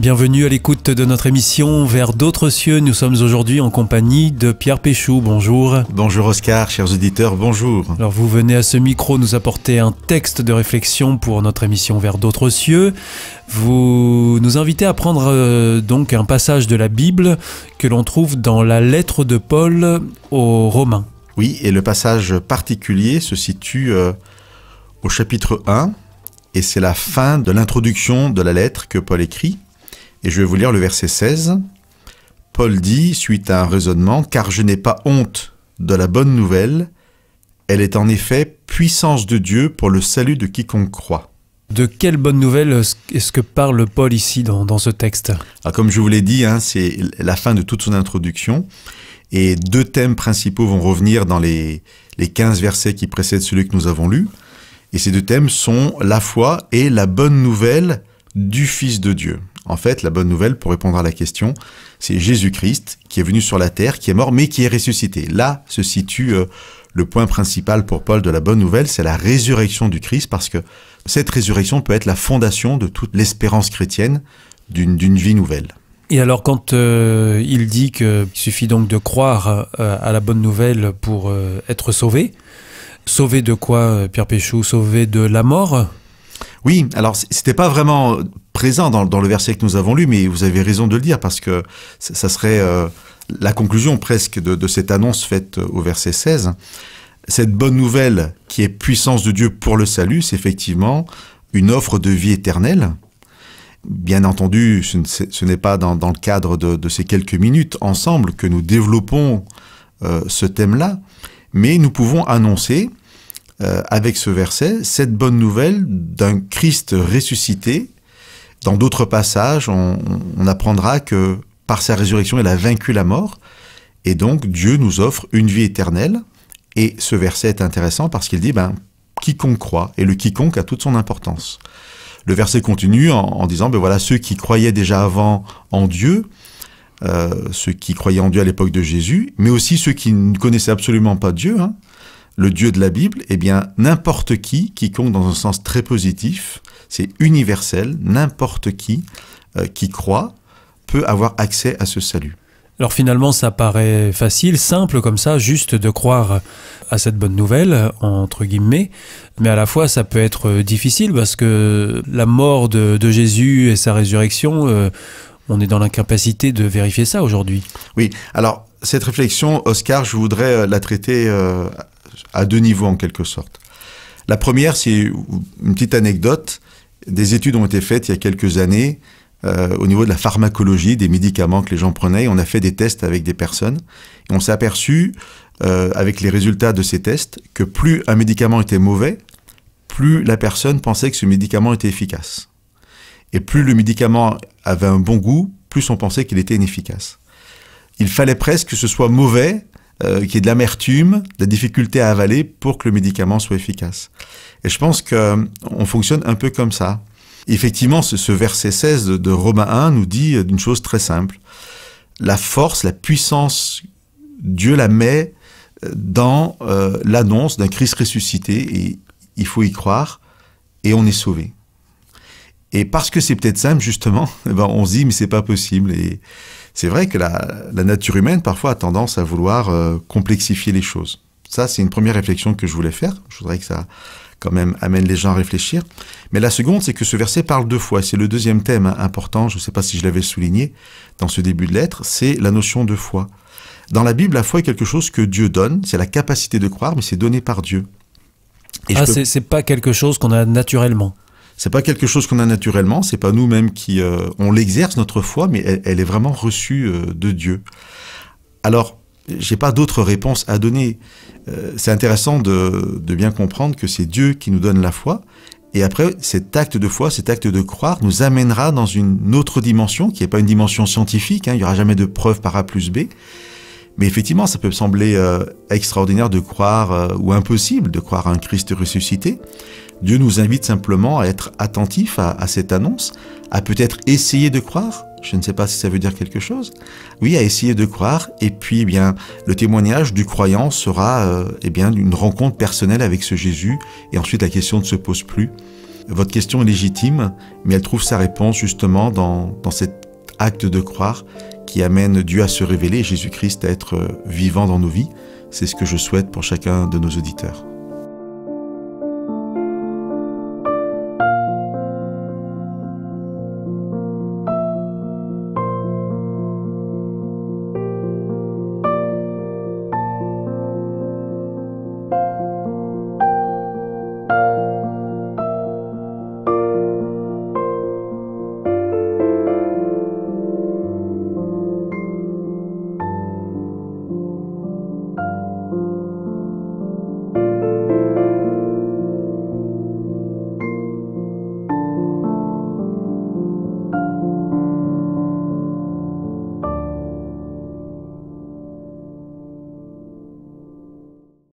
Bienvenue à l'écoute de notre émission Vers d'autres cieux. Nous sommes aujourd'hui en compagnie de Pierre Péchou. Bonjour. Bonjour Oscar, chers auditeurs, bonjour. Alors vous venez à ce micro nous apporter un texte de réflexion pour notre émission Vers d'autres cieux. Vous nous invitez à prendre donc un passage de la Bible que l'on trouve dans la lettre de Paul aux Romains. Oui, et le passage particulier se situe au chapitre 1, et c'est la fin de l'introduction de la lettre que Paul écrit. Et je vais vous lire le verset 16. Paul dit, suite à un raisonnement, « Car je n'ai pas honte de la bonne nouvelle, elle est en effet puissance de Dieu pour le salut de quiconque croit. » De quelle bonne nouvelle est-ce que parle Paul ici dans ce texte ? Alors, comme je vous l'ai dit, c'est la fin de toute son introduction. Et deux thèmes principaux vont revenir dans les 15 versets qui précèdent celui que nous avons lu. Et ces deux thèmes sont la foi et la bonne nouvelle du Fils de Dieu. En fait, la bonne nouvelle, pour répondre à la question, c'est Jésus-Christ qui est venu sur la terre, qui est mort, mais qui est ressuscité. Là se situe le point principal pour Paul de la bonne nouvelle, c'est la résurrection du Christ, parce que cette résurrection peut être la fondation de toute l'espérance chrétienne d'une vie nouvelle. Et alors quand il dit qu'il suffit donc de croire à la bonne nouvelle pour être sauvé, sauvé de quoi, Pierre Péchou? Sauvé de la mort? Oui, alors c'était pas vraiment présent dans le verset que nous avons lu, mais vous avez raison de le dire, parce que ça serait la conclusion presque de cette annonce faite au verset 16. Cette bonne nouvelle qui est puissance de Dieu pour le salut, c'est effectivement une offre de vie éternelle. Bien entendu, ce n'est pas dans le cadre de ces quelques minutes ensemble que nous développons ce thème-là, mais nous pouvons annoncer avec ce verset cette bonne nouvelle d'un Christ ressuscité. Dans d'autres passages, on apprendra que par sa résurrection, il a vaincu la mort, et donc Dieu nous offre une vie éternelle. Et ce verset est intéressant parce qu'il dit quiconque croit, et le quiconque a toute son importance. Le verset continue en disant voilà, ceux qui croyaient déjà avant en Dieu, ceux qui croyaient en Dieu à l'époque de Jésus, mais aussi ceux qui ne connaissaient absolument pas Dieu, le Dieu de la Bible, n'importe quiconque dans un sens très positif, c'est universel, n'importe qui croit peut avoir accès à ce salut. Alors finalement, ça paraît facile, simple comme ça, juste de croire à cette bonne nouvelle, entre guillemets, mais à la fois ça peut être difficile parce que la mort de Jésus et sa résurrection, on est dans l'incapacité de vérifier ça aujourd'hui. Oui, alors cette réflexion, Oscar, je voudrais la traiter à deux niveaux en quelque sorte. La première, c'est une petite anecdote. Des études ont été faites il y a quelques années au niveau de la pharmacologie, des médicaments que les gens prenaient. On a fait des tests avec des personnes et on s'est aperçu, avec les résultats de ces tests, que plus un médicament était mauvais, plus la personne pensait que ce médicament était efficace. Et plus le médicament avait un bon goût, plus on pensait qu'il était inefficace. Il fallait presque que ce soit mauvais, qu'il y ait de l'amertume, de la difficulté à avaler pour que le médicament soit efficace. Et je pense qu'on fonctionne un peu comme ça. Effectivement, ce verset 16 de Romains 1 nous dit d'une chose très simple. La force, la puissance, Dieu la met dans l'annonce d'un Christ ressuscité, et il faut y croire, et on est sauvé. Et parce que c'est peut-être simple, justement, on se dit, mais c'est pas possible. Et c'est vrai que la nature humaine, parfois, a tendance à vouloir complexifier les choses. Ça, c'est une première réflexion que je voulais faire. Je voudrais que ça, quand même, amène les gens à réfléchir. Mais la seconde, c'est que ce verset parle deux fois. C'est le deuxième thème important, je ne sais pas si je l'avais souligné dans ce début de lettre, c'est la notion de foi. Dans la Bible, la foi est quelque chose que Dieu donne. C'est la capacité de croire, mais c'est donné par Dieu. Et c'est pas quelque chose qu'on a naturellement. C'est pas quelque chose qu'on a naturellement, c'est pas nous-mêmes qui on l'exerce notre foi, mais elle est vraiment reçue de Dieu. Alors, j'ai pas d'autre réponse à donner. C'est intéressant de bien comprendre que c'est Dieu qui nous donne la foi, et après cet acte de foi, cet acte de croire nous amènera dans une autre dimension qui n'est pas une dimension scientifique. Il y aura jamais de preuve par A plus B. Mais effectivement, ça peut sembler extraordinaire de croire, ou impossible de croire à un Christ ressuscité. Dieu nous invite simplement à être attentifs à cette annonce, à peut-être essayer de croire. Je ne sais pas si ça veut dire quelque chose. Oui, à essayer de croire. Et puis, le témoignage du croyant sera une rencontre personnelle avec ce Jésus. Et ensuite, la question ne se pose plus. Votre question est légitime, mais elle trouve sa réponse justement dans cet acte de croire qui amène Dieu à se révéler et Jésus-Christ à être vivant dans nos vies. C'est ce que je souhaite pour chacun de nos auditeurs.